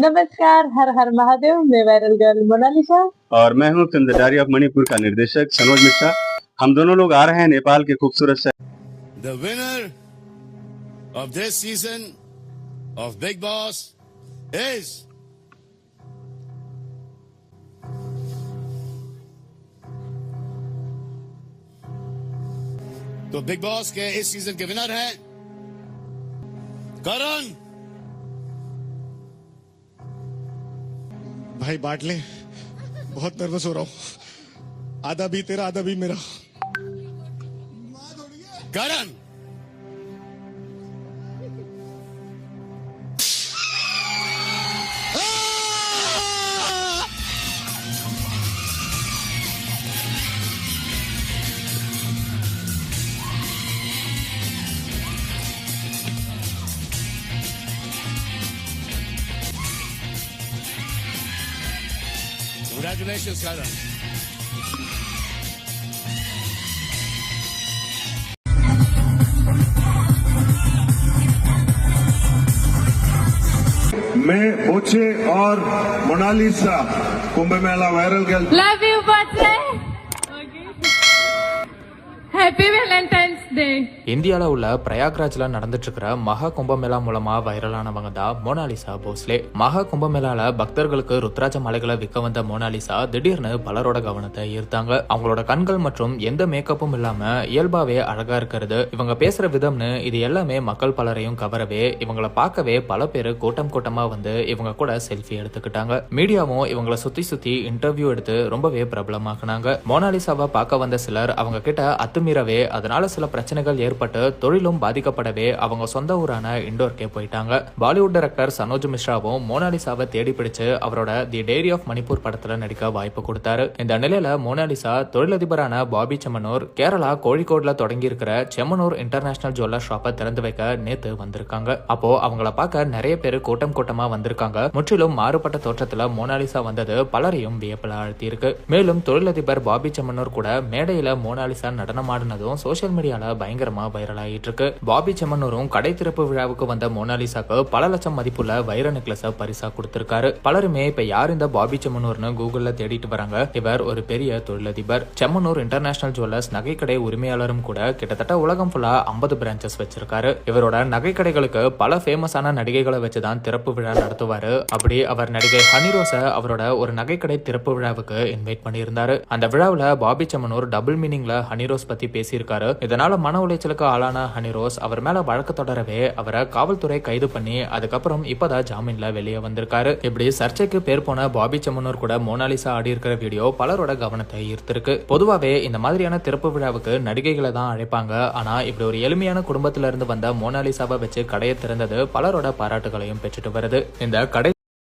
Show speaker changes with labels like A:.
A: नमस्कार, हर हर महादेव। मैं viral girl Mona Lisa
B: और मैं हूँ film the diary of Manipur का निर्देशक सनोज मिश्रा। हम दोनों लोग आ रहे हैं नेपाल के खूबसूरत शहर।
C: The winner of this season of Bigg Boss is तो बिग बॉस के इस सीजन के विनर हैं करण।
D: भाई बांट ले, बहुत नर्वस हो रहा हूँ। आधा भी तेरा आधा भी मेरा।
C: करण Congratulations, Karan.
E: मैं बोचे और Monalisa Kumbh Mela viral girl.
F: Love you, Boche. Happy Valentine's Day.
G: இந்தியாவில் உள்ள பிரயாக்ராஜ்ல நடந்துட்டு இருக்கிற மகா கும்பமேளா மூலமா வைரலானவங்க தான் மோனாலிசா போஸ்லே. மகா கும்பமேளால பக்தர்களுக்கு ருத்ராஜ மாலைகளை விற்க வந்த மோனாலிசா திடீர்னு பலரோட கவனத்தை ஈர்த்தாங்க. அவங்களோட கண்கள் மற்றும் எந்த மேக்கப்பும் இல்லாம இயல்பாவே அழகா இருக்கிறது, இவங்க பேசுற விதம்னு இது எல்லாமே மக்கள் பலரையும் கவரவே இவங்களை பார்க்கவே பல பேரு கூட்டம் கூட்டமா வந்து இவங்க கூட செல்ஃபி எடுத்துக்கிட்டாங்க. மீடியாவும் இவங்களை சுத்தி சுத்தி இன்டர்வியூ எடுத்து ரொம்பவே பிரபலமாக்குனாங்க. மோனாலிசாவை பார்க்க வந்த சிலர் அவங்க கிட்ட அத்துமீறவே, அதனால சில பிரச்சனைகள் ஏற்பட்டு தொழிலும் பாதிக்கப்படவே அவங்க சொந்த ஊரான இண்டோர்க்கே போயிட்டாங்க. பாலிவுட் டைரக்டர் சனோஜ் மிஸ்ராவும் மோனாலிசாவை தேடி பிடிச்சு அவரோட தி டைரி ஆஃப் மணிப்பூர் படத்துல நடிக்க வாய்ப்பு கொடுத்தாரு. இந்த நிலையில மோனாலிசா தொழிலதிபரான பாபி செம்மனூர் கேரளா கோழிக்கோடுல தொடங்கி இருக்கிற செம்மனூர் இன்டர்நேஷனல் ஜுவல்லர் ஷாப்பை திறந்து வைக்க நேத்து வந்திருக்காங்க. அப்போ அவங்கள பார்க்க நிறைய பேர் கூட்டம் கூட்டமா வந்திருக்காங்க. முற்றிலும் மாறுபட்ட தோற்றத்துல மோனாலிசா வந்தது பலரையும் வியப்பில் ஆழ்த்தி இருக்கு. மேலும் தொழிலதிபர் பாபி செம்மனூர் கூட மேடையில மோனாலிசா நடனமாடினதும் சோசியல் மீடியால பயங்கரமா வைரல் ஆகிட்டு இருக்கு. பாபி செம்மனூரும் கடை திறப்பு விழாவுக்கு வந்த மோனாலிசாக்கு பல லட்சம் மதிப்புள்ள வைர நெக்லஸ பரிசா கொடுத்திருக்காரு. பலருமே இப்ப யார் இந்த பாபி செம்மனூர்னு கூகுள்ல தேடிட்டு வராங்க. இவர் ஒரு பெரிய தொழிலதிபர். செம்மனூர் இன்டர்நேஷனல் ஜுவல்லர்ஸ் நகைக்கடை உரிமையாளரும் கூட. கிட்டத்தட்ட உலகம் ஃபுல்லா 50 பிரான்ச்சஸ் வச்சிருக்காரு. இவரோட நகைக்கடைகளுக்கு பல ஃபேமஸான நடிகைகளை வச்சுதான் திறப்பு விழா நடத்துவாரு. அப்படி அவர் நடிகை ஹனிரோஸ அவரோட ஒரு நகைக்கடை திறப்பு விழாவுக்கு இன்வைட் பண்ணியிருந்தாரு. அந்த விழாவில் பாபி செம்மனூர் டபுள் மீனிங்ல ஹனிரோஸ் பத்தி பேசியிருக்காரு. இதனால மன உளைச்சலுக்கு ஆளான ஹனிரோஸ் அவர் மேல வழக்கு தொடரவே அவரை காவல்துறை கைது பண்ணி அதுக்கப்புறம் இப்பதான் ஜாமீன்ல வெளியே வந்திருக்காரு. இப்படி சர்ச்சைக்கு பேர் போன பாபி செம்மனூர் கூட மோனாலிசா ஆடி இருக்கிற வீடியோ பலரோட கவனத்தை ஈர்த்திருக்கு. பொதுவாவே இந்த மாதிரியான திறப்பு விழாவுக்கு நடிகைகளை தான் அழைப்பாங்க. ஆனா இப்படி ஒரு எளிமையான குடும்பத்தில இருந்து வந்த மோனாலிசாவை வச்சு கடையை திறந்தது பலரோட பாராட்டுகளையும் பெற்றுட்டு வருது. இந்த கடை